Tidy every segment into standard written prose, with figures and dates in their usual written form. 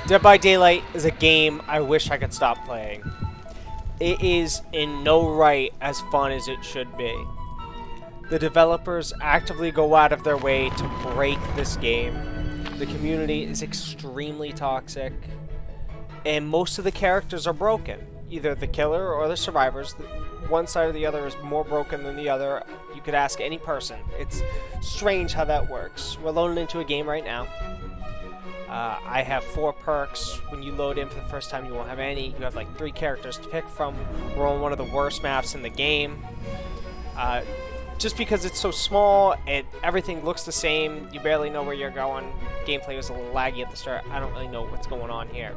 Dead by Daylight is a game I wish I could stop playing. It is in no right as fun as it should be. The developers actively go out of their way to break this game. The community is extremely toxic, and most of the characters are broken. Either the killer or the survivors. One side or the other is more broken than the other. You could ask any person. It's strange how that works. We're loading into a game right now. I have 4 perks. When you load in for the first time, you won't have any. You have like 3 characters to pick from. We're on one of the worst maps in the game. Just because it's so small and everything looks the same, you barely know where you're going. Gameplay was a little laggy at the start. I don't really know what's going on here.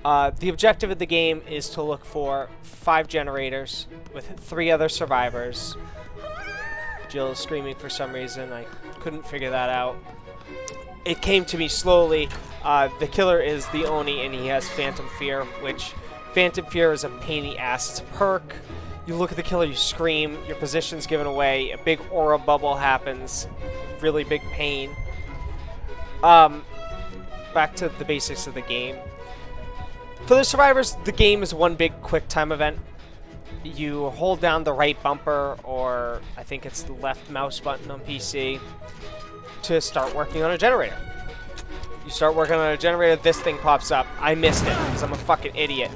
The objective of the game is to look for 5 generators with 3 other survivors. Jill is screaming for some reason. I couldn't figure that out. It came to me slowly. The killer is the Oni, and he has Phantom Fear, which Phantom Fear is a pain in the ass. It's a perk. You look at the killer, you scream, your position's given away, a big aura bubble happens, really big pain. Back to the basics of the game. For the survivors, the game is one big quick time event. You hold down the right bumper, or I think it's the left mouse button on PC, to start working on a generator. You start working on a generator, this thing pops up. I missed it because I'm a fucking idiot.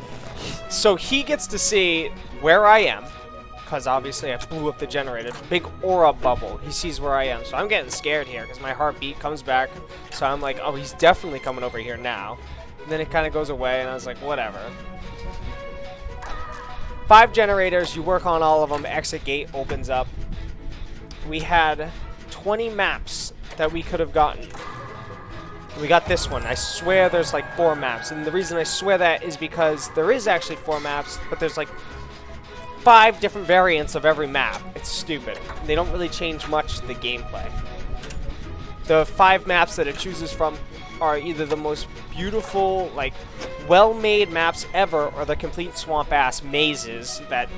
So he gets to see where I am, because obviously I blew up the generator. Big aura bubble. He sees where I am. So I'm getting scared here because my heartbeat comes back. So I'm like, oh, he's definitely coming over here now. And then it kind of goes away, and I was like, whatever. 5 generators. You work on all of them. Exit gate opens up. We had 20 maps that we could have gotten. We got this one. I swear there's like 4 maps. And the reason I swear that is because there is actually 4 maps, but there's like 5 different variants of every map. It's stupid. They don't really change much to the gameplay. The 5 maps that it chooses from are either the most beautiful, like, well-made maps ever, or the complete swamp-ass mazes that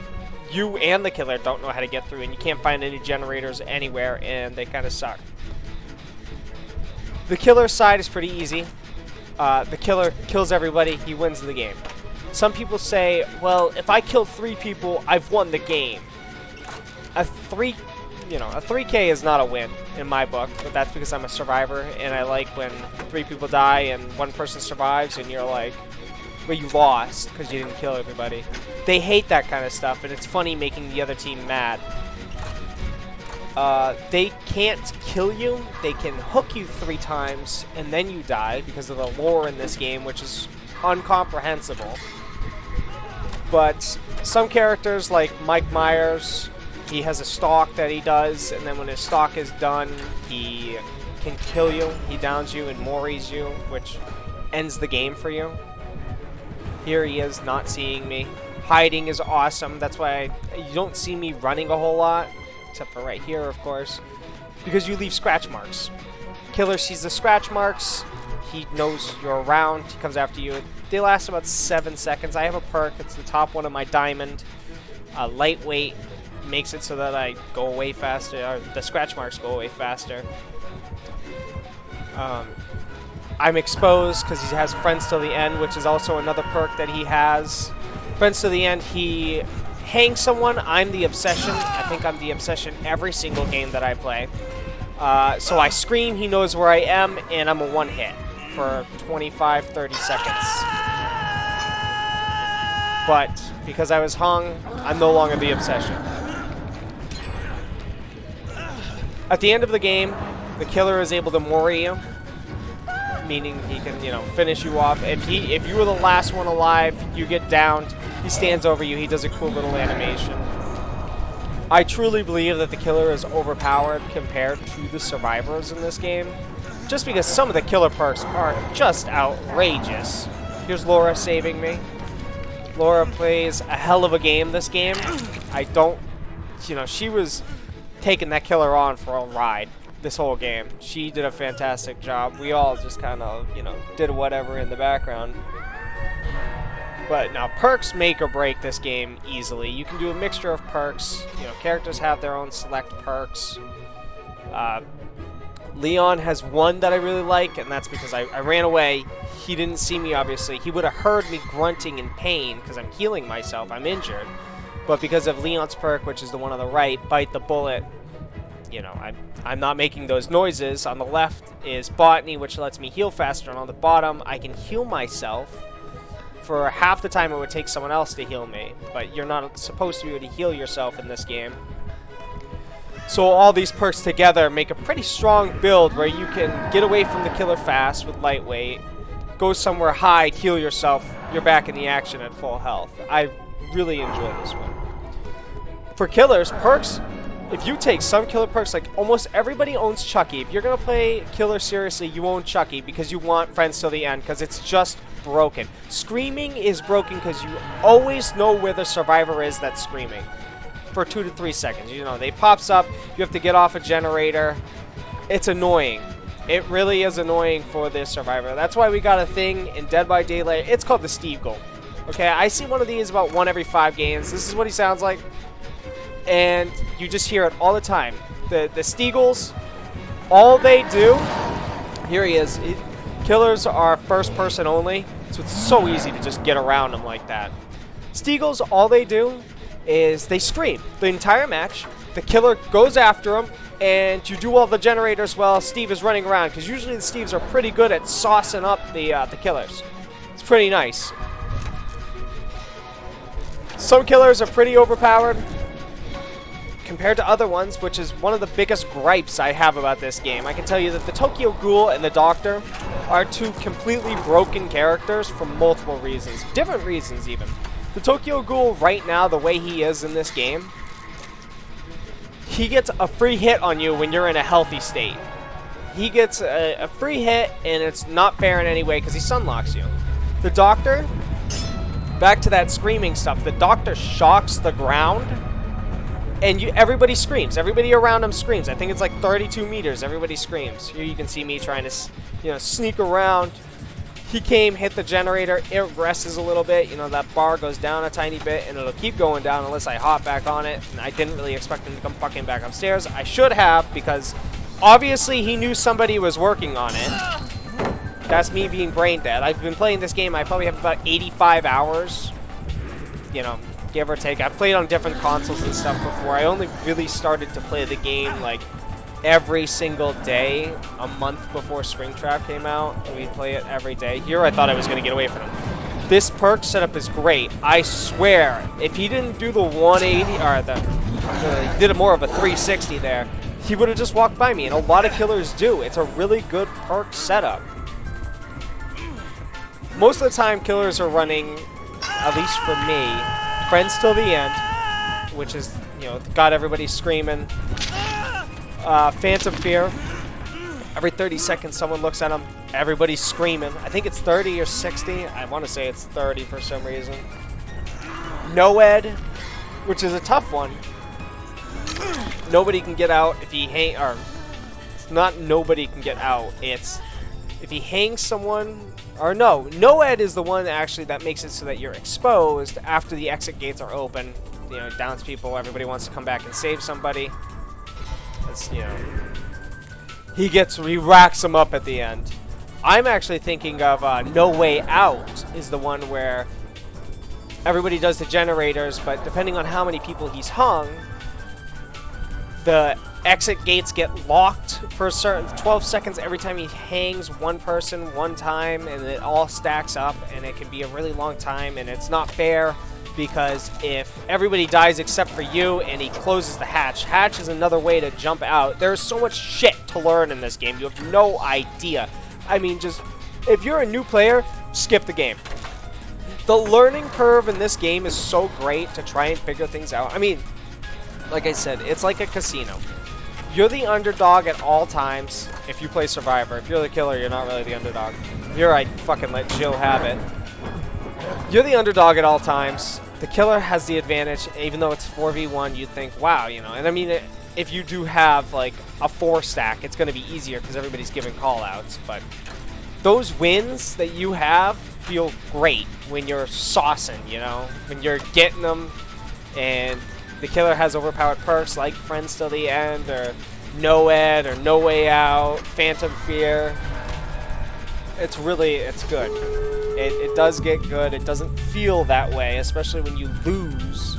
you and the killer don't know how to get through, and you can't find any generators anywhere, and they kind of suck. The killer side is pretty easy. The killer kills everybody, he wins the game. Some people say, well, if I kill 3 people, I've won the game. A 3K is not a win in my book, but that's because I'm a survivor, and I like when 3 people die and 1 person survives, and you're like, well, you lost because you didn't kill everybody. They hate that kind of stuff, and it's funny making the other team mad. They can't kill you. They can hook you 3 times, and then you die because of the lore in this game, which is incomprehensible. But some characters, like Mike Myers, he has a stalk that he does, and then when his stalk is done, he can kill you. He downs you and moris you, which ends the game for you. Here he is, not seeing me. Hiding is awesome. That's why you don't see me running a whole lot, except for right here, of course, because you leave scratch marks. Killer sees the scratch marks. He knows you're around. He comes after you. They last about 7 seconds. I have a perk. It's the top one of my diamond. Lightweight makes it so that I go away faster, or the scratch marks go away faster. I'm exposed because he has friends till the end, which is also another perk that he has. Friends till the end, he hangs someone. I'm the obsession. I think I'm the obsession every single game that I play. So I scream, he knows where I am, and I'm a one-hit for 25, 30 seconds. But because I was hung, I'm no longer the obsession. At the end of the game, the killer is able to mori you, meaning he can, finish you off. If you were the last one alive, you get downed, he stands over you, he does a cool little animation. I truly believe that the killer is overpowered compared to the survivors in this game, just because some of the killer perks are just outrageous. Here's Laura saving me. Laura plays a hell of a game this game. I don't, she was taking that killer on for a ride this whole game. She did a fantastic job. We all just kind of, did whatever in the background. But now, perks make or break this game easily. You can do a mixture of perks. Characters have their own select perks. Leon has one that I really like, and that's because I ran away. He didn't see me, obviously. He would have heard me grunting in pain because I'm healing myself. I'm injured. But because of Leon's perk, which is the one on the right, Bite the Bullet, you know, I'm not making those noises. On the left is Botany, which lets me heal faster. And on the bottom, I can heal myself for half the time it would take someone else to heal me. But you're not supposed to be able to heal yourself in this game. So all these perks together make a pretty strong build where you can get away from the killer fast with lightweight, go somewhere high, heal yourself, you're back in the action at full health. I really enjoy this one. For killers, perks, if you take some killer perks, like almost everybody owns Chucky. If you're going to play killer seriously, you own Chucky because you want friends till the end because it's just broken. Screaming is broken because you always know where the survivor is that's screaming. For 2 to 3 seconds. You know, they pops up, you have to get off a generator. It's annoying. It really is annoying for this survivor. That's why we got a thing in Dead by Daylight. It's called the Steve Goal. Okay, I see one of these about 1 every 5 games. This is what he sounds like. And you just hear it all the time. The Steagles, all they do, here he is. Killers are first person only, so it's so easy to just get around them like that. Steagles, all they do is they scream the entire match. The killer goes after him, and you do all the generators while Steve is running around, because usually the Steves are pretty good at saucing up the killers. It's pretty nice. Some killers are pretty overpowered compared to other ones, which is one of the biggest gripes I have about this game. I can tell you that the Tokyo Ghoul and the Doctor are 2 completely broken characters for multiple reasons. Different reasons, even. The Tokyo Ghoul, right now, the way he is in this game, he gets a free hit on you when you're in a healthy state. He gets a free hit, and it's not fair in any way because he sunlocks you. The Doctor, back to that screaming stuff, the Doctor shocks the ground, and everybody screams. Everybody around him screams. I think it's like 32 meters. Everybody screams. Here you can see me trying to, sneak around. He came, hit the generator, it regresses a little bit. You know, that bar goes down a tiny bit, and it'll keep going down unless I hop back on it. And I didn't really expect him to come fucking back upstairs. I should have, because obviously he knew somebody was working on it. That's me being brain dead. I've been playing this game, I probably have about 85 hours. You know, give or take. I've played on different consoles and stuff before. I only really started to play the game, like, every single day a month before Springtrap came out, and we'd play it every day. Here I thought I was going to get away from him. This perk setup is great. I swear, if he didn't do the 180, or he did more of a 360 there, he would have just walked by me, and a lot of killers do. It's a really good perk setup. Most of the time, killers are running, at least for me, Friends Till the End, which is, got everybody screaming. Phantom Fear. Every 30 seconds someone looks at him, everybody's screaming. I think it's 30 or 60. I want to say it's 30 for some reason. Noed, which is a tough one. Nobody can get out if he or it's not nobody can get out. It's if he hangs someone, or no. Noed is the one actually that makes it so that you're exposed after the exit gates are open. Downs people, everybody wants to come back and save somebody. He racks them up at the end. I'm actually thinking of No Way Out is the one where everybody does the generators, but depending on how many people he's hung, the exit gates get locked for a certain 12 seconds every time he hangs one person one time, and it all stacks up, and it can be a really long time, and it's not fair. Because if everybody dies except for you and he closes the hatch, hatch is another way to jump out. There's so much shit to learn in this game. You have no idea. I mean, just, if you're a new player, skip the game. The learning curve in this game is so great to try and figure things out. I mean, like I said, it's like a casino. You're the underdog at all times if you play Survivor. If you're the killer, you're not really the underdog. Here, I fucking let Jill have it. You're the underdog at all times. The killer has the advantage, even though it's 4v1, you'd think, wow, And I mean, if you do have, like, a 4-stack, it's going to be easier because everybody's giving call-outs. But those wins that you have feel great when you're saucing, When you're getting them, and the killer has overpowered perks like Friends Till the End, or No-Ed or No Way Out, Phantom Fear. It's good. It does get good. It doesn't feel that way, especially when you lose.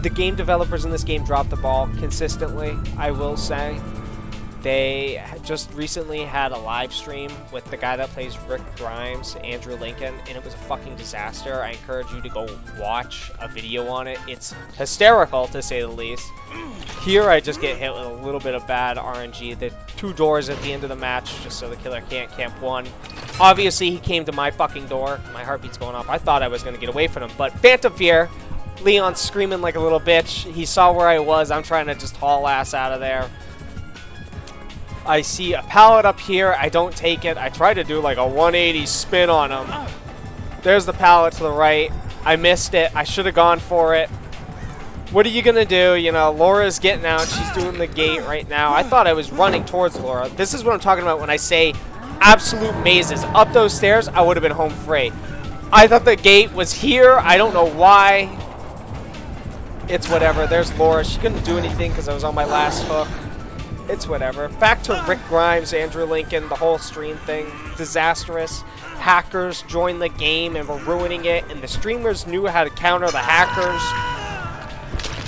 The game developers in this game drop the ball consistently, I will say. They just recently had a live stream with the guy that plays Rick Grimes, Andrew Lincoln, and it was a fucking disaster. I encourage you to go watch a video on it. It's hysterical, to say the least. Here, I just get hit with a little bit of bad RNG. The 2 doors at the end of the match, just so the killer can't camp 1. Obviously, he came to my fucking door. My heartbeat's going off. I thought I was going to get away from him, but Phantom Fear, Leon's screaming like a little bitch. He saw where I was. I'm trying to just haul ass out of there. I see a pallet up here. I don't take it. I try to do like a 180 spin on him. There's the pallet to the right. I missed it. I should have gone for it. What are you going to do? You know, Laura's getting out. She's doing the gate right now. I thought I was running towards Laura. This is what I'm talking about when I say absolute mazes. Up those stairs, I would have been home free. I thought the gate was here. I don't know why. It's whatever. There's Laura. She couldn't do anything because I was on my last hook. It's whatever. Back to Rick Grimes, Andrew Lincoln, the whole stream thing. Disastrous. Hackers joined the game and were ruining it, and the streamers knew how to counter the hackers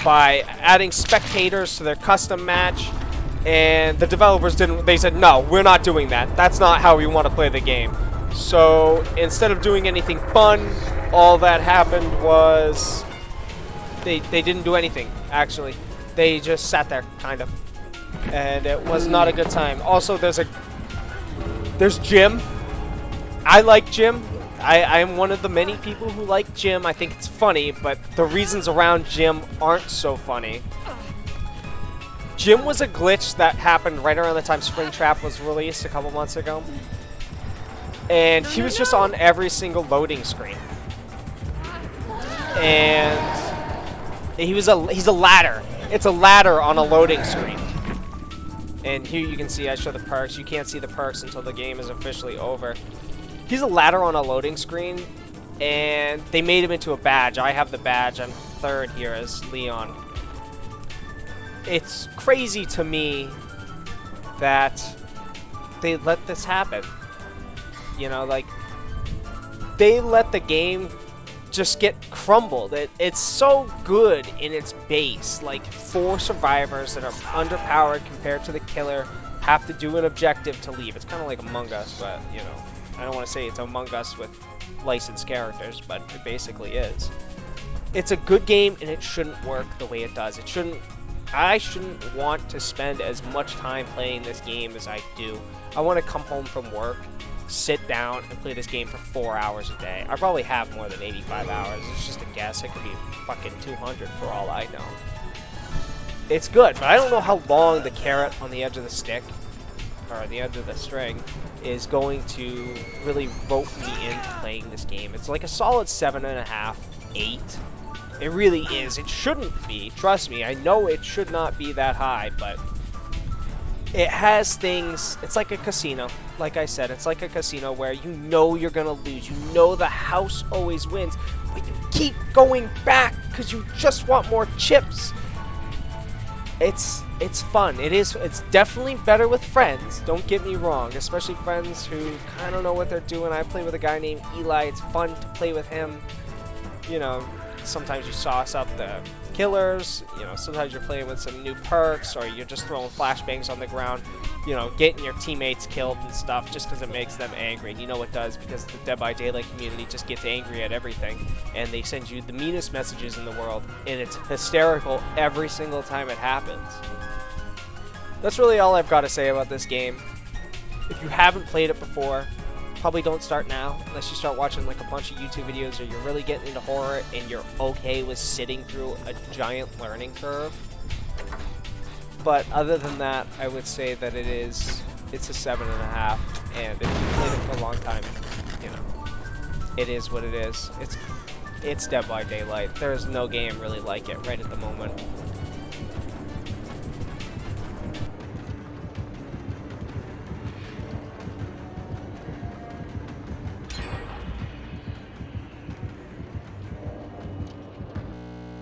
by adding spectators to their custom match, and the developers didn't. They said, no, we're not doing that. That's not how we want to play the game. So instead of doing anything fun, all that happened was they didn't do anything, actually. They just sat there, kind of. And it was not a good time. Also, there's Jim. I like Jim. I'm one of the many people who like Jim. I think it's funny, but the reasons around Jim aren't so funny. Jim was a glitch that happened right around the time Springtrap was released a couple months ago. And he was just on every single loading screen. And he's a ladder. It's a ladder on a loading screen. And here you can see I show the perks. You can't see the perks until the game is officially over. He's a ladder on a loading screen, and they made him into a badge. I have the badge. I'm 3rd here as Leon. It's crazy to me that they let this happen. You know, like, they let the game just get crumbled. It's so good in its base. Like, 4 survivors that are underpowered compared to the killer have to do an objective to leave. It's kind of like Among Us, but, you know, I don't want to say it's Among Us with licensed characters, but it basically is. It's a good game, and it shouldn't work the way it does. I shouldn't want to spend as much time playing this game as I do. I want to come home from work, sit down, and play this game for 4 hours a day. I probably have more than 85 hours. It's just a guess. It could be fucking 200 for all I know. It's good, but I don't know how long the carrot on the edge of the stick, or the edge of the string, is going to really rope me into playing this game. It's like a solid 7.5, 8. It really is. It shouldn't be. Trust me, I know it should not be that high, but it has things. It's like a casino. Like I said, it's like a casino where you know you're going to lose. You know the house always wins, but you keep going back because you just want more chips. It's fun. It's definitely better with friends. Don't get me wrong, especially friends who kind of know what they're doing. I play with a guy named Eli. It's fun to play with him. You know, sometimes you sauce up the killers. You know, sometimes you're playing with some new perks, or you're just throwing flashbangs on the ground. You know, getting your teammates killed and stuff just because it makes them angry. And you know it does, because the Dead by Daylight community just gets angry at everything. And they send you the meanest messages in the world. And it's hysterical every single time it happens. That's really all I've got to say about this game. If you haven't played it before, probably don't start now, unless you start watching like a bunch of YouTube videos, or you're really getting into horror and you're okay with sitting through a giant learning curve. But other than that, I would say that it's a 7.5, and if you've played it for a long time, you know, it is what it is. It's Dead by Daylight. There is no game really like it right at the moment.